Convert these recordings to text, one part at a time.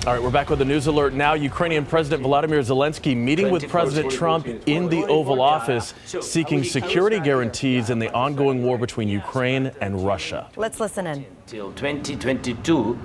All right, we're back with a news alert now. Ukrainian President Volodymyr Zelenskyy meeting with President Trump in the Oval Office, seeking security guarantees in the ongoing war between Ukraine and Russia. Let's listen in. Till 2022,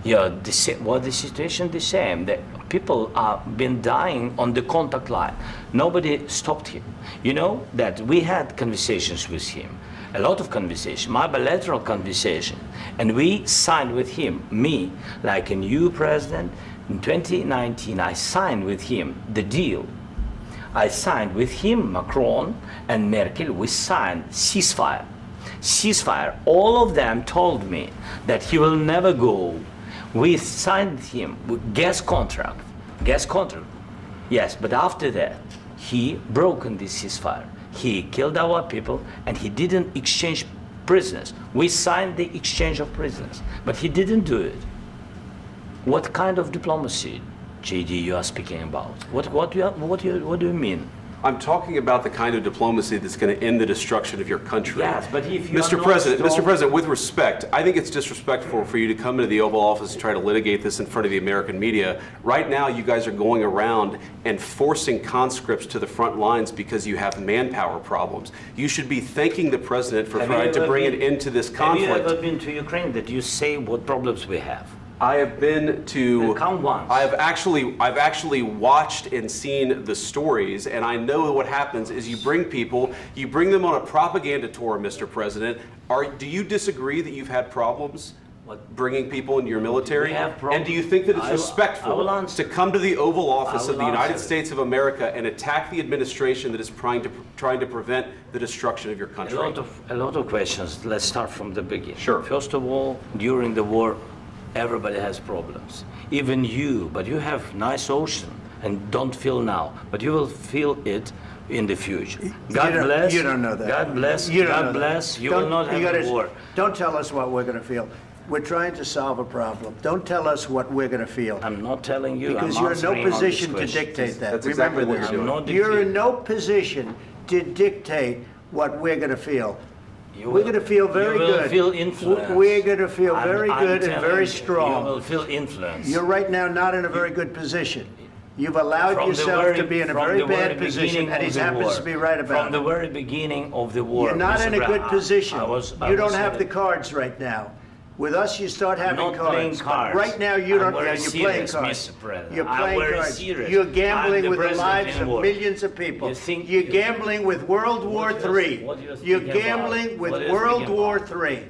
the situation the same. The people have been dying on the contact line. Nobody stopped him. You know that we had conversations with him. A lot of conversation, my bilateral conversation, and we signed with him, me, like a new president. In 2019, I signed with him the deal. I signed with him, Macron and Merkel, we signed ceasefire. Ceasefire, all of them told me that he will never go. We signed him with gas contract, yes, but after that, he broken this ceasefire. He killed our people, and he didn't exchange prisoners. We signed the exchange of prisoners, but he didn't do it. What kind of diplomacy, JD, you are speaking about? What do you mean? I'm talking about the kind of diplomacy that's going to end the destruction of your country. Yes, but if you Mr. President, with respect, I think it's disrespectful for you to come into the Oval Office and try to litigate this in front of the American media. Right now, you guys are going around and forcing conscripts to the front lines because you have manpower problems. You should be thanking the President for trying to bring an end to this conflict. Have you ever been to Ukraine that you say what problems we have? I have been to. Count once. I've actually watched and seen the stories, and I know what happens is you bring them on a propaganda tour, Mr. President. Do you disagree that you've had problems bringing people into your military? And do you think that it's respectful to come to the Oval Office of the United States of America and attack the administration that is trying to prevent the destruction of your country? A lot of questions. Let's start from the beginning. Sure. First of all, during the war, everybody has problems, even you, but you have nice ocean and don't feel now, but you will feel it in the future. God bless. You don't know that. God bless. You God bless. You will not have a war. Don't tell us what we're going to feel. We're trying to solve a problem. Don't tell us what we're going to feel. I'm not telling you. Because you're in no position to dictate that. That's exactly what you're doing. You're in no position to dictate what we're going to feel. We're going to feel very good. You will feel influence. We're going to feel very good and very strong. You will feel influence. You're right now not in a very good position. You've allowed yourself to be in a very bad position, and he happens to be right about it. From the very beginning of the war. You're not in a good position. You don't have the cards right now. With us, you start having cards. Right now, you don't. You're playing cards. You're playing cards. You're gambling with the lives of millions of people. You're gambling with World War III. You're gambling with World War III.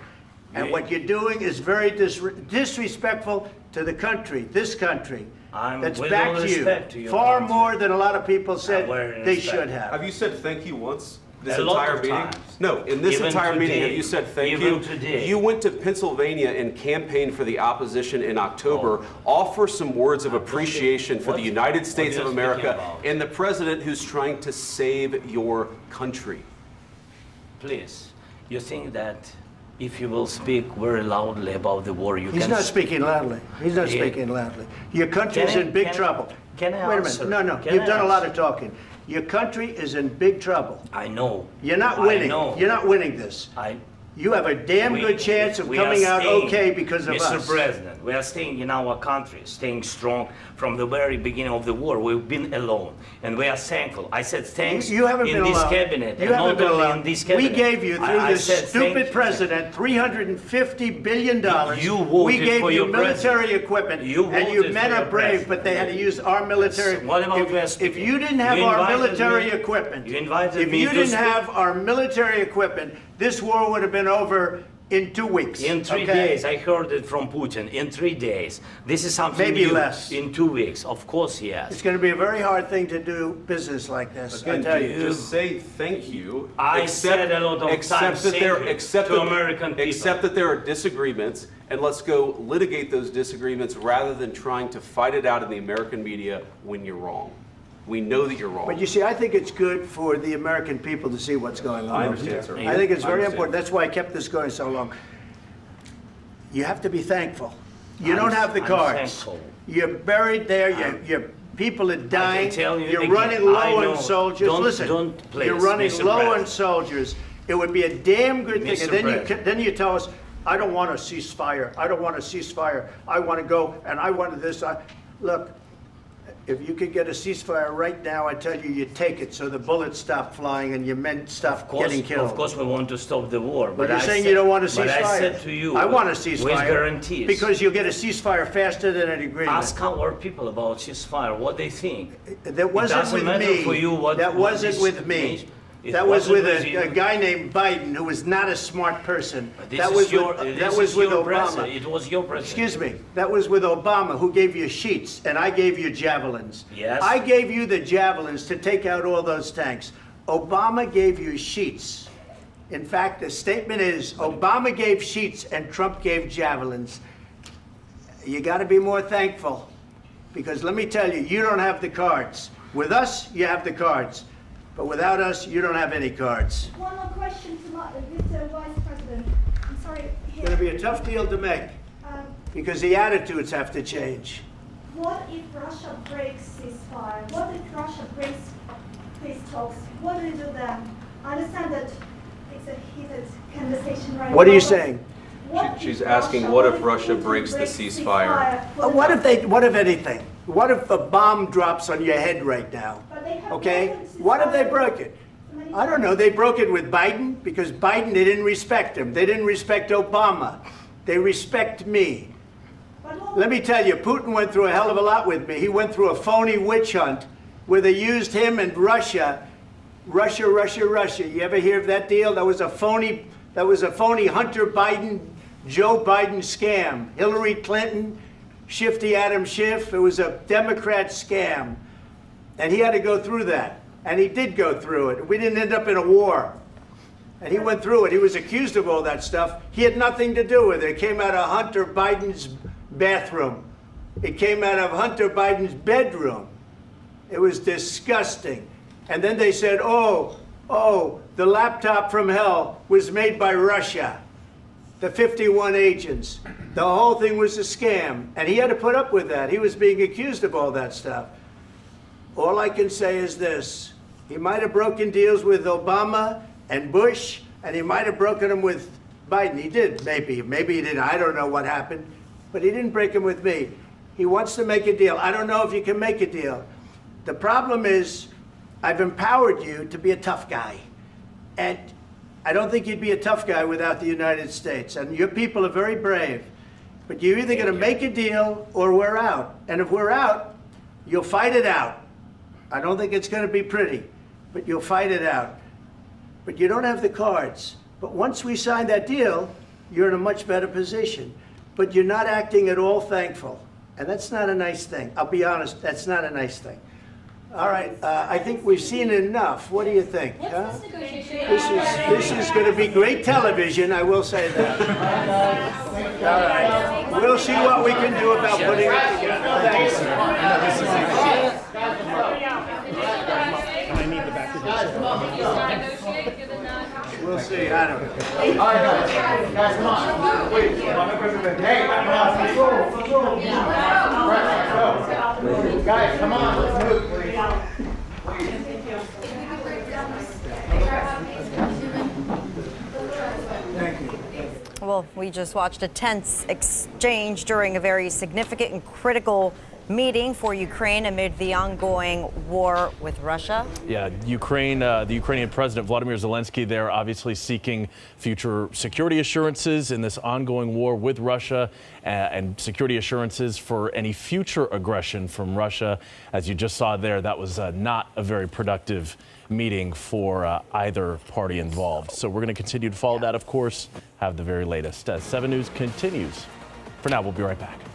And what you're doing is very disrespectful to the country, this country. That's back to you far more than a lot of people said they should have. Have you said thank you once? This entire meeting? No, in this entire meeting, have you said thank you? You went to Pennsylvania and campaigned for the opposition in October. Offer some words of appreciation for the United States of America and the president who's trying to save your country. Please, you think that if you will speak very loudly about the war, you can... He's not speaking loudly. He's not speaking loudly. Your country is in big trouble. Can I Wait a minute. No. You've done a lot of talking. Your country is in big trouble. I know. You're not winning. You're not winning this. You have a damn good chance of coming out okay because of us. Mr. President, we are staying in our country, staying strong from the very beginning of the war. We've been alone, and we are thankful. I said thanks you haven't in been this alone. cabinet. You haven't been alone. In this cabinet. We gave you, through this stupid president, $350 billion. We gave you military equipment, and your men are brave, but they had to use our military. What about if you didn't have our military equipment, if you didn't have our military equipment, this war would have been over in 2 weeks. In 3 days. I heard it from Putin. In 3 days. This is something maybe new. Less. In 2 weeks. Of course, yes. It's going to be a very hard thing to do business like this. Again, I tell you. Just say thank you. I said a lot of times to American people. Accept that there are disagreements, and let's go litigate those disagreements rather than trying to fight it out in the American media when you're wrong. We know that you're wrong. But you see, I think it's good for the American people to see what's going on. I understand, sir. I think it's very important. That's why I kept this going so long. You have to be thankful. You don't have the cards. You're buried there. Your people are dying. You're running low on soldiers. Listen, you're running low on soldiers. It would be a damn good thing. And then you tell us, I don't want a ceasefire. I don't want a ceasefire. I want to go, and I want this. Look, if you could get a ceasefire right now, I tell you, you take it so the bullets stop flying and your men stop getting killed. Of course, we want to stop the war. But you're saying you don't want a ceasefire. But I said to you, I want a ceasefire. With guarantees. Because you'll get a ceasefire faster than an agreement. Ask our people about ceasefire, what they think. That wasn't with me. That wasn't with me. That was with a guy named Biden, who was not a smart person. That was with Obama. It was your president. Excuse me. That was with Obama, who gave you sheets, and I gave you javelins. Yes. I gave you the javelins to take out all those tanks. Obama gave you sheets. In fact, the statement is Obama gave sheets and Trump gave javelins. You got to be more thankful, because let me tell you, you don't have the cards. With us, you have the cards. But without us, you don't have any cards. One more question to Mr. Vice President. I'm sorry. It's going to be a tough deal to make, because the attitudes have to change. What if Russia breaks ceasefire? What if Russia breaks peace talks? What do you do then? I understand that it's a heated conversation right now. What are you saying? She's asking, what if Russia breaks the ceasefire? What if anything? What if a bomb drops on your head right now? Okay? What if they broke it? I don't know. They broke it with Biden, because Biden, they didn't respect him. They didn't respect Obama. They respect me. Let me tell you, Putin went through a hell of a lot with me. He went through a phony witch hunt where they used him and Russia. Russia. You ever hear of that deal? That was a phony Hunter Biden, Joe Biden scam. Hillary Clinton, Shifty Adam Schiff. It was a Democrat scam. And he had to go through that. And he did go through it. We didn't end up in a war. And he went through it. He was accused of all that stuff. He had nothing to do with it. It came out of Hunter Biden's bathroom. It came out of Hunter Biden's bedroom. It was disgusting. And then they said, oh, the laptop from hell was made by Russia. The 51 agents. The whole thing was a scam. And he had to put up with that. He was being accused of all that stuff. All I can say is this. He might have broken deals with Obama and Bush, and he might have broken them with Biden. He did, maybe. Maybe he didn't. I don't know what happened. But he didn't break them with me. He wants to make a deal. I don't know if you can make a deal. The problem is, I've empowered you to be a tough guy. And I don't think you'd be a tough guy without the United States. And your people are very brave. But you're either going to make a deal or we're out. And if we're out, you'll fight it out. I don't think it's going to be pretty, but you'll fight it out. But you don't have the cards. But once we sign that deal, you're in a much better position. But you're not acting at all thankful. And that's not a nice thing. I'll be honest, that's not a nice thing. All right, I think we've seen enough. What do you think? Huh? This is going to be great television, I will say that. All right. We'll see what we can do about putting it together. Thanks. We'll see. I don't know. All right, guys, come on. Wait, hey, guys, come on. Let's move, please. Well, we just watched a tense exchange during a very significant and critical meeting for Ukraine amid the ongoing war with Russia. Yeah, the Ukrainian President Volodymyr Zelenskyy there obviously seeking future security assurances in this ongoing war with Russia and security assurances for any future aggression from Russia. As you just saw there, that was not a very productive meeting for either party involved. So we're going to continue to follow that, of course, have the very latest as 7 News continues. For now, we'll be right back.